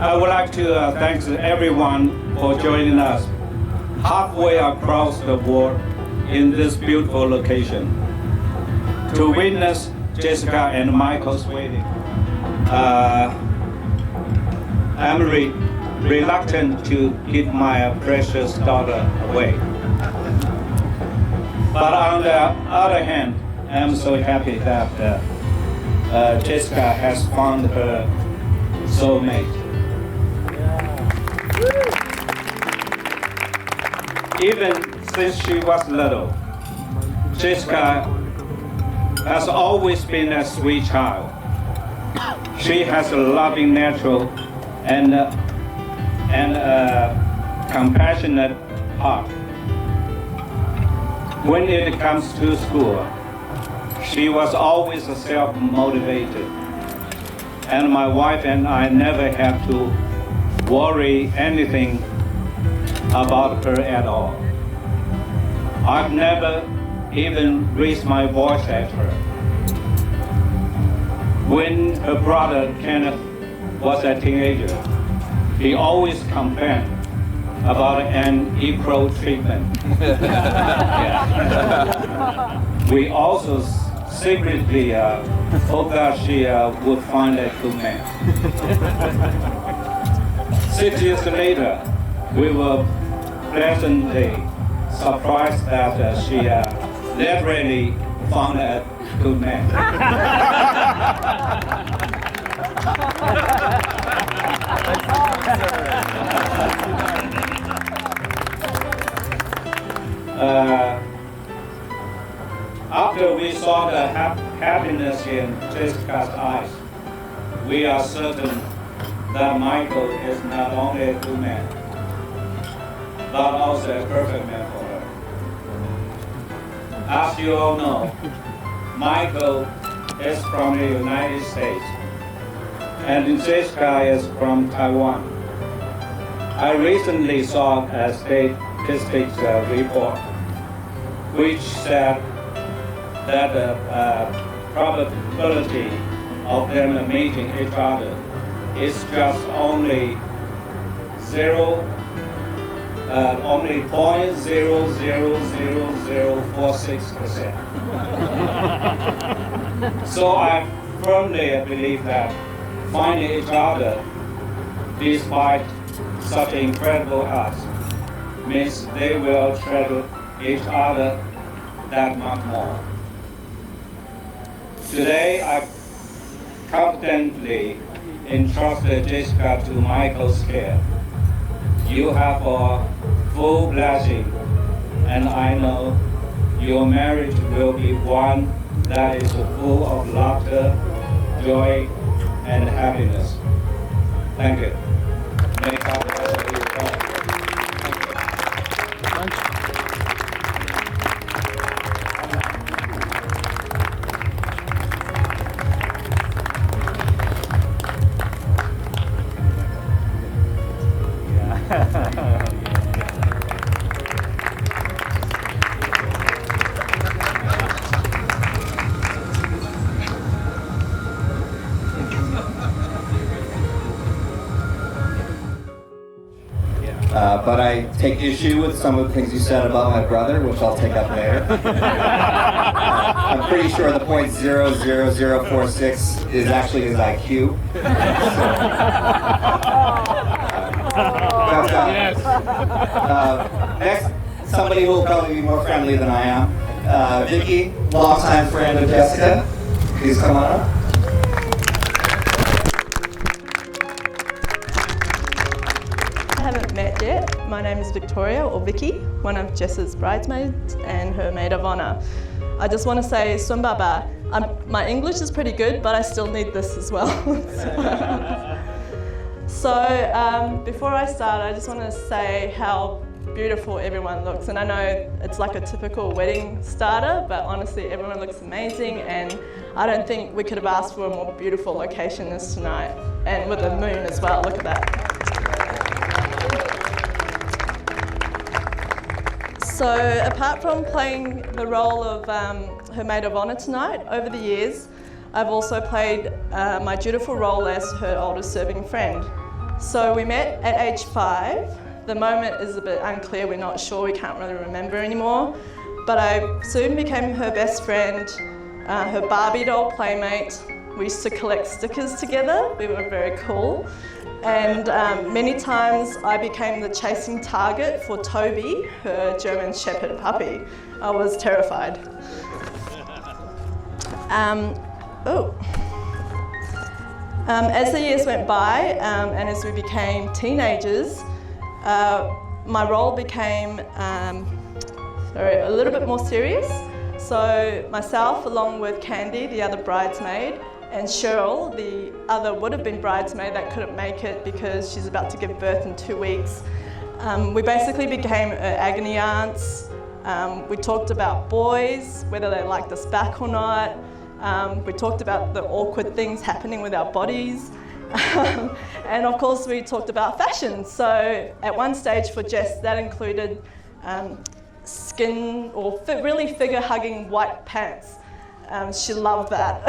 I would like to thank everyone for joining us halfway across the world in this beautiful location to witness Jessica and Michael's wedding. I'm reluctant to give my precious daughter away. But on the other hand, I'm so happy that Jessica has found her soulmate. Even since she was little, Jessica has always been a sweet child. She has a loving, natural, and compassionate heart. When it comes to school, she was always self-motivated, and my wife and I never had to worry anything about her at all. I've never even raised my voice at her. When her brother Kenneth was a teenager, he always complained about unequal treatment. We also secretly hoped that she would find a good man. 6 years later, we were pleasantly surprised that she literally found a good man. After we saw the happiness in Jessica's eyes, we are certain that Michael is not only a good man, but also a perfect man for her. As you all know, Michael is from the United States, and Jessica is from Taiwan. I recently saw a statistics report which said that the probability of them meeting each other is just only 0.0000046%. So I firmly believe that finding each other despite such incredible odds means they will treasure each other that much more. Today, I confidently entrusted Jessica to Michael's care. You have a full blessing, and I know your marriage will be one that is full of laughter, joy, and happiness. Thank you. May God bless you all. But I take issue with some of the things you said about my brother, which I'll take up later. I'm pretty sure the .00046 is actually his IQ. Next, somebody who will probably be more friendly than I am. Vicky, longtime friend of Jessica. Please come on up. I haven't met yet. My name is Victoria, or Vicky, one of Jess's bridesmaids and her maid of honour. I just want to say Sumbaba. My English is pretty good, but I still need this as well. So before I start, I just want to say how beautiful everyone looks. And I know it's like a typical wedding starter, but honestly, everyone looks amazing. And I don't think we could have asked for a more beautiful location as tonight. And with the moon as well, look at that. So apart from playing the role of her maid of honour tonight, over the years, I've also played my dutiful role as her oldest serving friend. So we met at age 5. The moment is a bit unclear, we're not sure, we can't really remember anymore. But I soon became her best friend, her Barbie doll playmate. We used to collect stickers together, we were very cool. And many times I became the chasing target for Toby, her German Shepherd puppy. I was terrified. As the years went by and as we became teenagers, my role became a little bit more serious. So myself, along with Candy, the other bridesmaid, and Cheryl, the other would have been bridesmaid that couldn't make it because she's about to give birth in 2 weeks. We basically became agony aunts. We talked about boys, whether they liked us back or not. We talked about the awkward things happening with our bodies. And of course we talked about fashion. So at one stage for Jess, that included skin or really figure-hugging white pants. She loved that.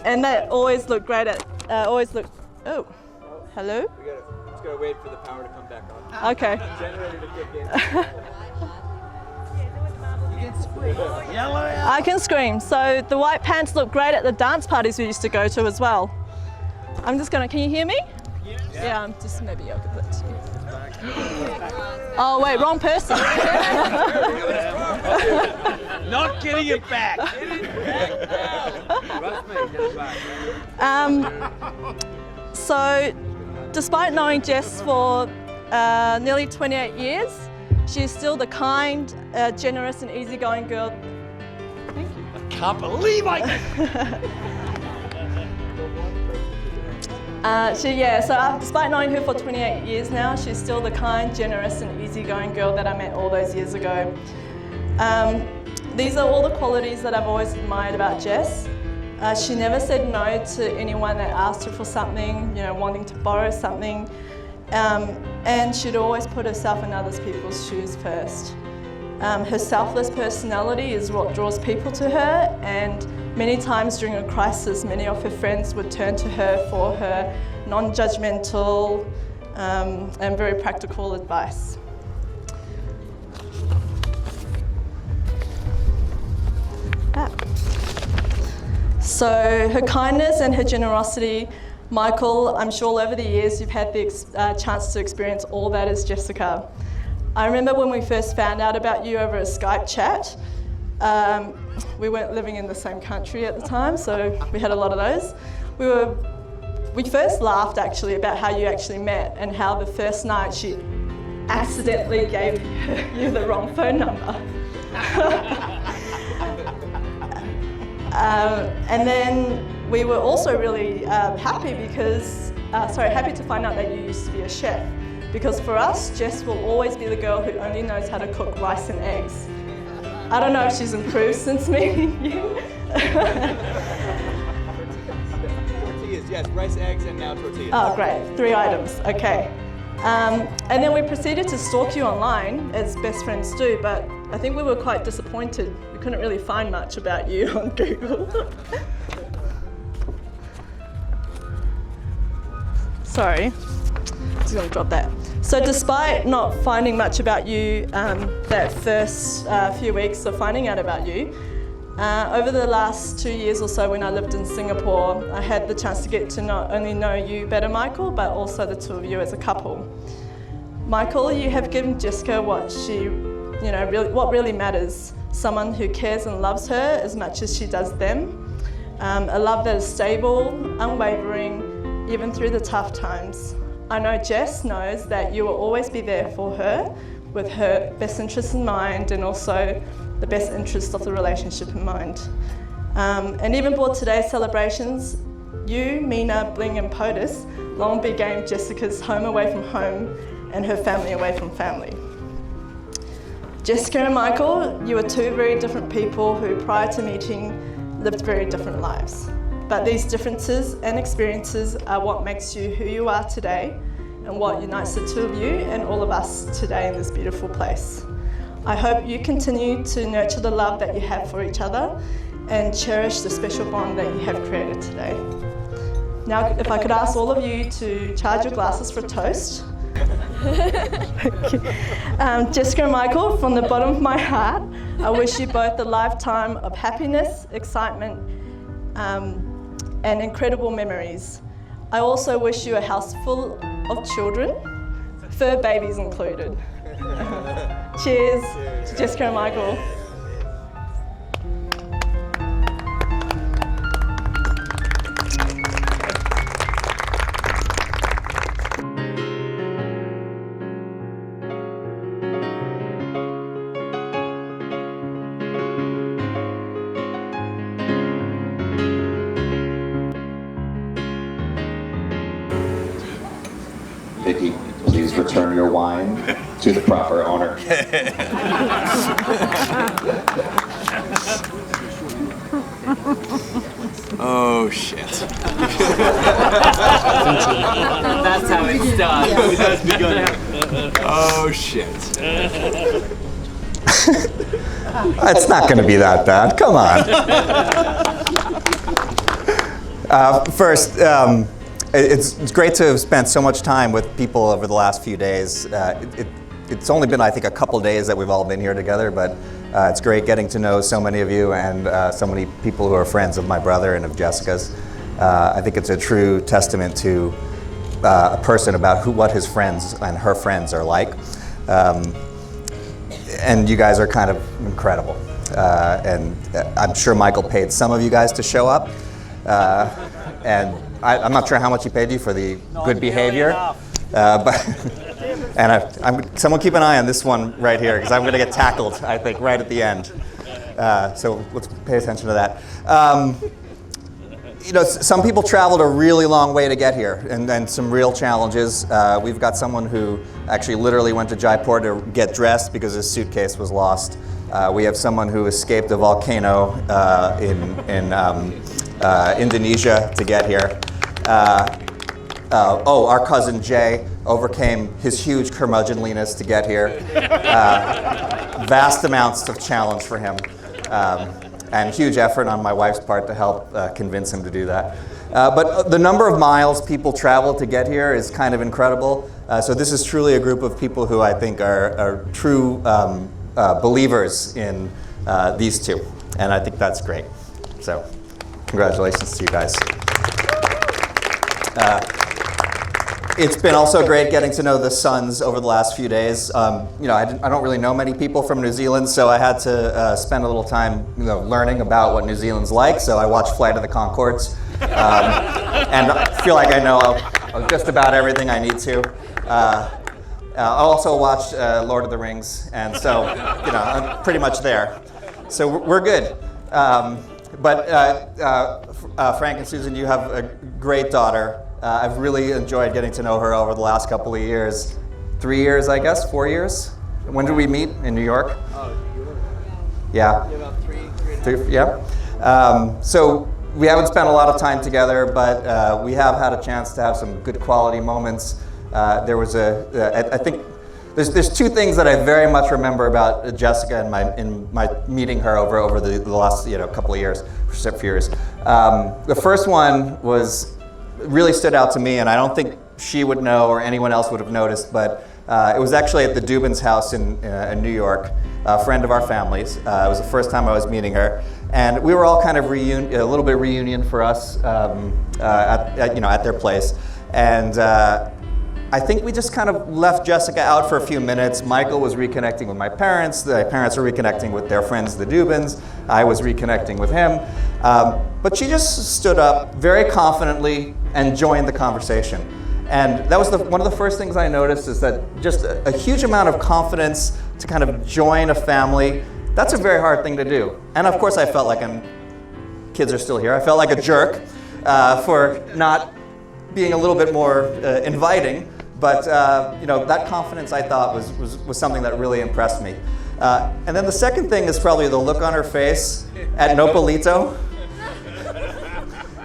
And that always looked great at, oh, hello? Just gotta wait for the power to come back on. Okay. Generator to kick in. I can scream. So the white pants look great at the dance parties we used to go to as well. I'm just gonna, can you hear me? Yeah, I'm just maybe I'll give it to you. Oh wait, wrong person. Not getting it back. So, despite knowing Jess for nearly 28 years, she's still the kind, generous and easygoing girl. Thank you. I can't believe I... Despite knowing her for 28 years now, she's still the kind, generous and easygoing girl that I met all those years ago. These are all the qualities that I've always admired about Jess. She never said no to anyone that asked her for something, wanting to borrow something. And she'd always put herself in other people's shoes first. Her selfless personality is what draws people to her, and many times during a crisis, many of her friends would turn to her for her non-judgmental and very practical advice. So her kindness and her generosity, Michael, I'm sure over the years you've had the chance to experience all that as Jessica. I remember when we first found out about you over a Skype chat. We weren't living in the same country at the time, so we had a lot of those. We first laughed actually about how you actually met and how the first night she accidentally gave you the wrong phone number. And then we were also really happy to find out that you used to be a chef. Because for us, Jess will always be the girl who only knows how to cook rice and eggs. I don't know if she's improved since meeting you. Tortillas, yes, rice, eggs, and now tortillas. Oh, great, 3 items, okay. And then we proceeded to stalk you online, as best friends do, but I think we were quite disappointed. We couldn't really find much about you on Google. Sorry, just gonna drop that. So despite not finding much about you that first few weeks of finding out about you, over the last 2 years or so when I lived in Singapore, I had the chance to get to not only know you better, Michael, but also the two of you as a couple. Michael, you have given Jessica what really matters. Someone who cares and loves her as much as she does them. A love that is stable, unwavering, even through the tough times. I know Jess knows that you will always be there for her with her best interests in mind and also the best interest of the relationship in mind. And even for today's celebrations, you, Mina, Bling and POTUS long became Jessica's home away from home and her family away from family. Jessica and Michael, you are two very different people who prior to meeting lived very different lives. But these differences and experiences are what makes you who you are today and what unites the two of you and all of us today in this beautiful place. I hope you continue to nurture the love that you have for each other and cherish the special bond that you have created today. Now, if I could ask all of you to charge your glasses for a toast. Jessica and Michael, from the bottom of my heart, I wish you both a lifetime of happiness, excitement, and incredible memories. I also wish you a house full of children, fur babies included. Cheers to Jessica and Michael. Vicky, please return your wine to the proper owner. Oh shit. That's how it's done. It has begun. Oh shit. It's not going to be that bad. Come on. First, it's great to have spent so much time with people over the last few days. It's only been, I think, a couple days that we've all been here together, but it's great getting to know so many of you and so many people who are friends of my brother and of Jessica's. I think it's a true testament to a person about what his friends and her friends are like. And you guys are kind of incredible. And I'm sure Michael paid some of you guys to show up. And I'm not sure how much he paid you for the good behavior. Someone keep an eye on this one right here, because I'm going to get tackled, I think, right at the end. So let's pay attention to that. Some people traveled a really long way to get here, and some real challenges. We've got someone who actually literally went to Jaipur to get dressed because his suitcase was lost. We have someone who escaped a volcano in Indonesia to get here. Our cousin Jay overcame his huge curmudgeonliness to get here. Vast amounts of challenge for him. And huge effort on my wife's part to help convince him to do that. But the number of miles people travel to get here is kind of incredible. So this is truly a group of people who I think are true believers in these two. And I think that's great. So congratulations to you guys. It's been also great getting to know the sons over the last few days. I don't really know many people from New Zealand, so I had to spend a little time, learning about what New Zealand's like. So I watched Flight of the Conchords, and I feel like I know just about everything I need to. I also watched Lord of the Rings, and so I'm pretty much there. So we're good. But Frank and Susan, you have a great daughter. I've really enjoyed getting to know her over the last couple of years. 3 years, I guess, 4 years? When did we meet? In New York? Oh, New York. Yeah. Yeah, about three Yeah. So we haven't spent a lot of time together, but we have had a chance to have some good quality moments. There was I think there's two things that I very much remember about Jessica in my meeting her over the last couple of years, few years. The first one really stood out to me, and I don't think she would know or anyone else would have noticed, but it was actually at the Dubin's house in New York, a friend of our family's. It was the first time I was meeting her, and we were all kind of a little bit reunion for us at their place, and I think we just kind of left Jessica out for a few minutes. Michael was reconnecting with my parents. My parents were reconnecting with their friends, the Dubins. I was reconnecting with him. But she just stood up very confidently and joined the conversation. And that was one of the first things I noticed, is that just a huge amount of confidence to kind of join a family. That's a very hard thing to do. And of course I felt like kids are still here. I felt like a jerk for not being a little bit more inviting. But that confidence, I thought, was something that really impressed me. And then the second thing is probably the look on her face at Nopalito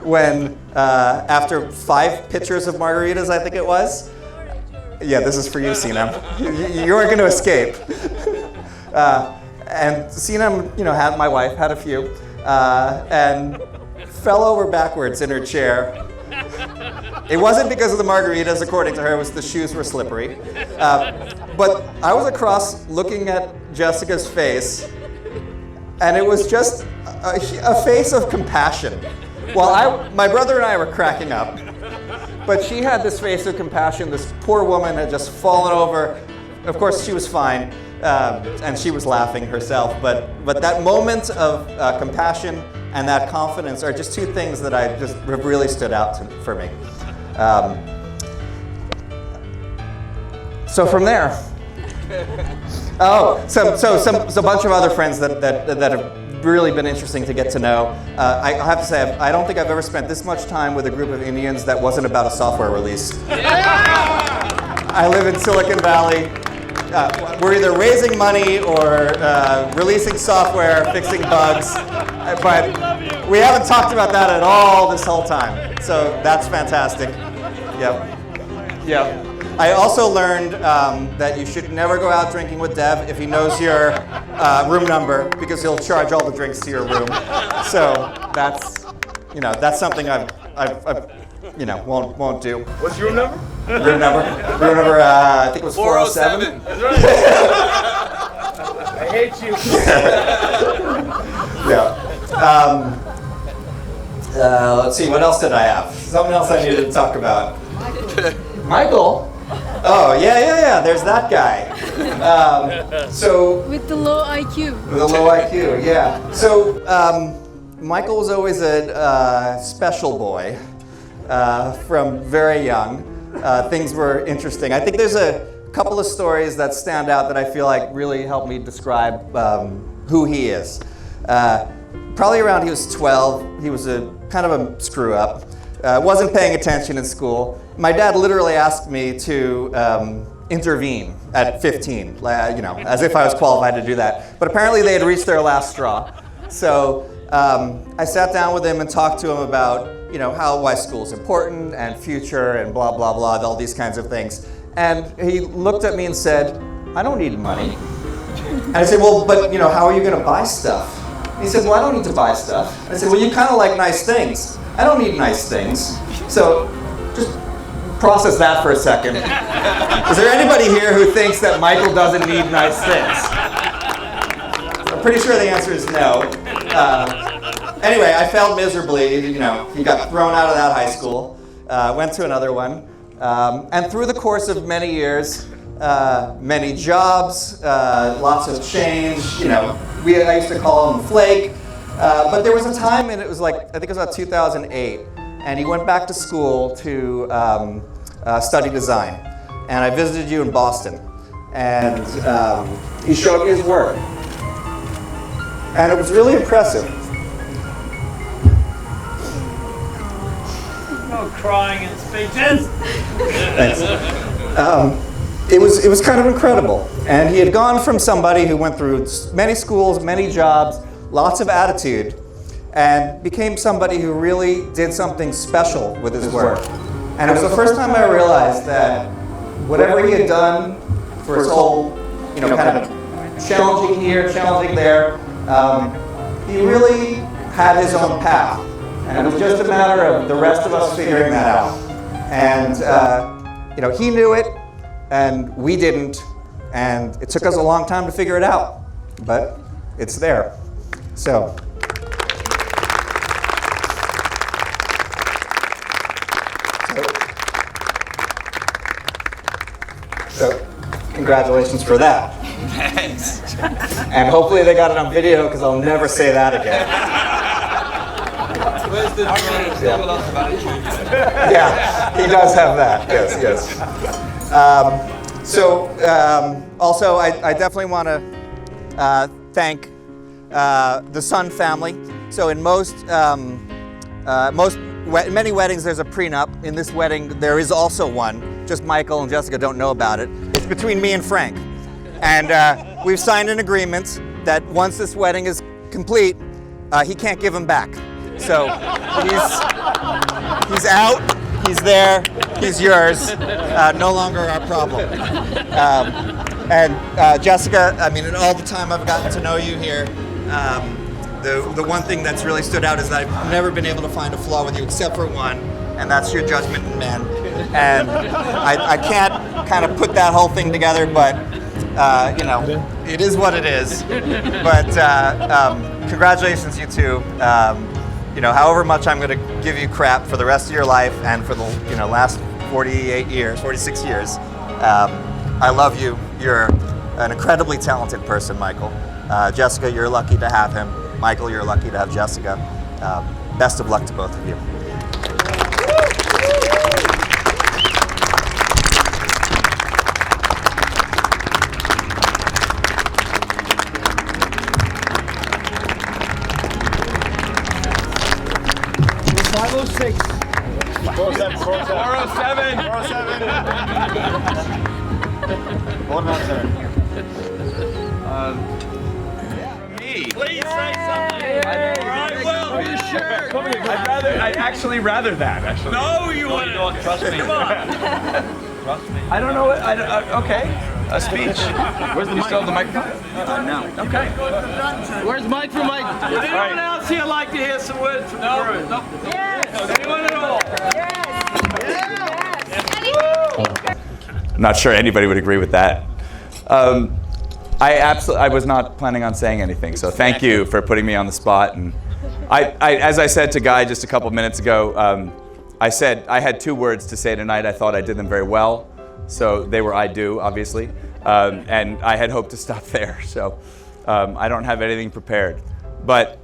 when, after 5 pitchers of margaritas, I think it was. Yeah, this is for you, Sinem. You aren't going to escape. And Sinem, my wife, had a few, and fell over backwards in her chair It wasn't because of the margaritas, according to her. It was the shoes were slippery. But I was across looking at Jessica's face, and it was just a face of compassion. Well, my brother and I were cracking up, but she had this face of compassion. This poor woman had just fallen over. Of course, she was fine, and she was laughing herself. But that moment of compassion and that confidence are just two things that I just have really stood out for me. So from there, so a bunch of other friends that have really been interesting to get to know. I have to say, I don't think I've ever spent this much time with a group of Indians that wasn't about a software release. I live in Silicon Valley. We're either raising money or releasing software, fixing bugs, but we haven't talked about that at all this whole time. So that's fantastic. Yep. I also learned that you should never go out drinking with Dev if he knows your room number, because he'll charge all the drinks to your room. So that's something I won't do. What's your room number? Room number, I think it was 407. That's right. I hate you. Let's see, what else did I have? Something else I needed to talk about. Michael? Oh, yeah, there's that guy. With the low IQ. With a low IQ, yeah. So, Michael was always a special boy from very young. Things were interesting. I think there's a couple of stories that stand out that I feel like really help me describe who he is. Probably around he was 12, he was a kind of a screw up. Wasn't paying attention in school. My dad literally asked me to intervene at 15, as if I was qualified to do that. But apparently they had reached their last straw. So I sat down with him and talked to him about why school is important and future and blah, blah, blah, all these kinds of things. And he looked at me and said, I don't need money. And I said, well, but how are you going to buy stuff? And he said, well, I don't need to buy stuff. And I said, well, you kind of like nice things. I don't need nice things. So just process that for a second. Is there anybody here who thinks that Michael doesn't need nice things? I'm pretty sure the answer is no. Anyway, I failed miserably. He got thrown out of that high school, went to another one. And through the course of many years, many jobs, lots of change, I used to call him Flake. But there was a time, and it was I think it was about 2008, and he went back to school to study design. And I visited you in Boston, and he showed me his work. And it was really impressive. No crying in speeches. Thanks. It was kind of incredible. And he had gone from somebody who went through many schools, many jobs, lots of attitude, and became somebody who really did something special with his work. And it was the first time I realized that whatever he had done for his whole, kind of challenging here, challenging there, he really had his own path. And it was just a matter of the rest of us figuring that out. And, he knew it, and we didn't, and it took us a long time to figure it out, but it's there. So congratulations for that. Thanks. And hopefully they got it on video, because I'll never say that again. Where's the Yeah, he does have that. Yes. Also, I definitely want to thank the Sun family. So in many weddings, there's a prenup. In this wedding, there is also one. Just Michael and Jessica don't know about it. It's between me and Frank. And we've signed an agreement that once this wedding is complete, he can't give him back. So he's out, he's there, he's yours. No longer our problem. And Jessica, in all the time I've gotten to know you here, the one thing that's really stood out is that I've never been able to find a flaw with you except for one, and that's your judgment in men. And I can't kind of put that whole thing together, but you know, it is what it is. But congratulations, you two. You know, however much I'm going to give you crap for the rest of your life and for the last 46 years, I love you. You're an incredibly talented person, Michael. Jessica, you're lucky to have him. Michael, you're lucky to have Jessica. Best of luck to both of you. Please say something. I will. Are you sure? I'd actually rather that. Actually. No, you wouldn't. Trust me. Come on. Trust me. I don't know what. Okay. A speech. Where's the mic? You still have the microphone? No. Okay. Where's Mike from Mike? Would anyone else here like to hear some words from the group? No. Yes. Anyone at all? Yes. I'm not sure anybody would agree with that. I was not planning on saying anything, so thank you for putting me on the spot. And as I said to Guy just a couple minutes ago, I said I had 2 words to say tonight. I thought I did them very well, so they were I do, obviously, and I had hoped to stop there. So I don't have anything prepared, but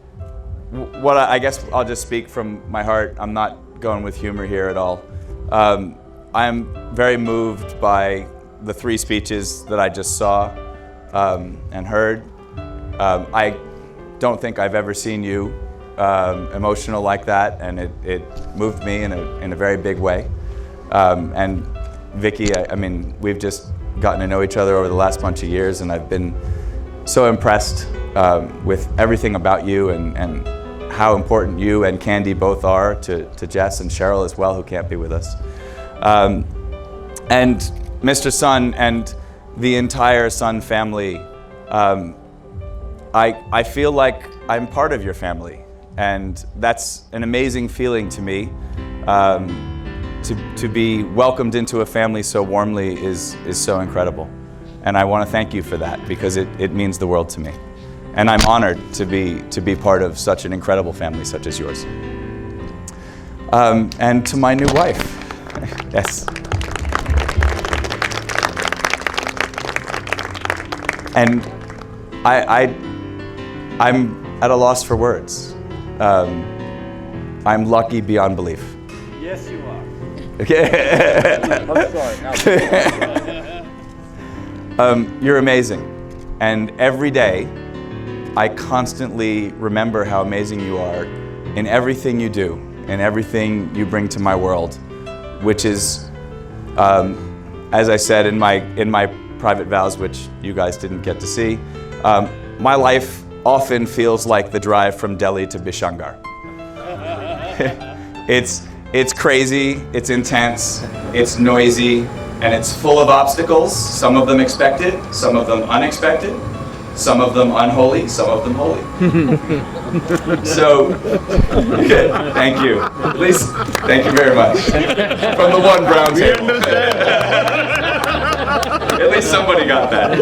what I guess I'll just speak from my heart. I'm not going with humor here at all. I'm very moved by the 3 speeches that I just saw and heard. I don't think I've ever seen you emotional like that, and it moved me in a very big way. And Vicky, I mean, we've just gotten to know each other over the last bunch of years, and I've been so impressed with everything about you and how important you and Candy both are to Jess and Cheryl as well, who can't be with us. And Mr. Sun and the entire Sun family, I feel like I'm part of your family, and that's an amazing feeling to me. To be welcomed into a family so warmly is so incredible, and I want to thank you for that, because it means the world to me, and I'm honored to be part of such an incredible family such as yours. And to my new wife, yes. And I'm at a loss for words. I'm lucky beyond belief. Yes, you are. Okay. I'm sorry. You're amazing. And every day, I constantly remember how amazing you are in everything you do, in everything you bring to my world, which is, as I said in my private vows, which you guys didn't get to see, my life often feels like the drive from Delhi to Bishangarh. It's crazy, it's intense, it's noisy, and it's full of obstacles, some of them expected, some of them unexpected, some of them unholy, some of them holy. So, thank you. At least, thank you very much. From the one brown table. At least somebody got that.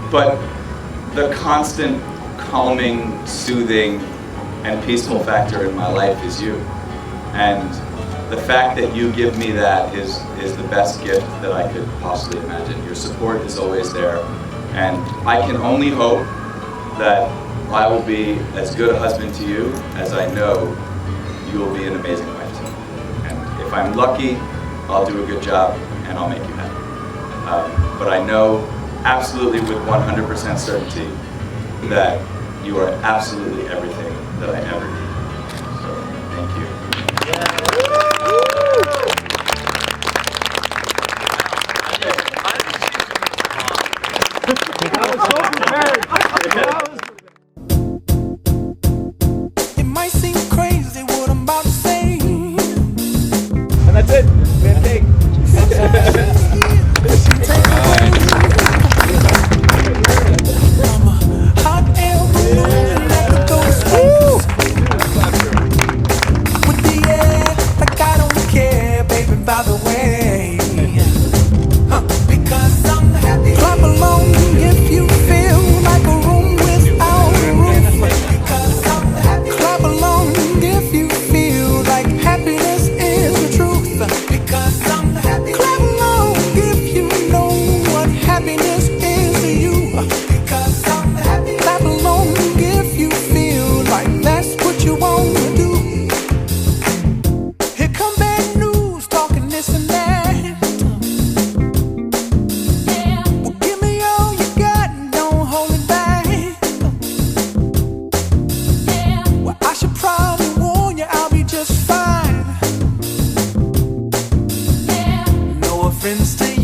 But the constant calming, soothing, and peaceful factor in my life is you. And the fact that you give me that is the best gift that I could possibly imagine. Your support is always there. And I can only hope that I will be as good a husband to you as I know you will be an amazing wife to me. And if I'm lucky, I'll do a good job and I'll make you happy. But I know absolutely with 100% certainty that you are absolutely everything that I ever need. So, thank you. It might seem crazy what I'm about to say. And that's it. We had cake. I'm a hot air balloon that could go to space. difference to you.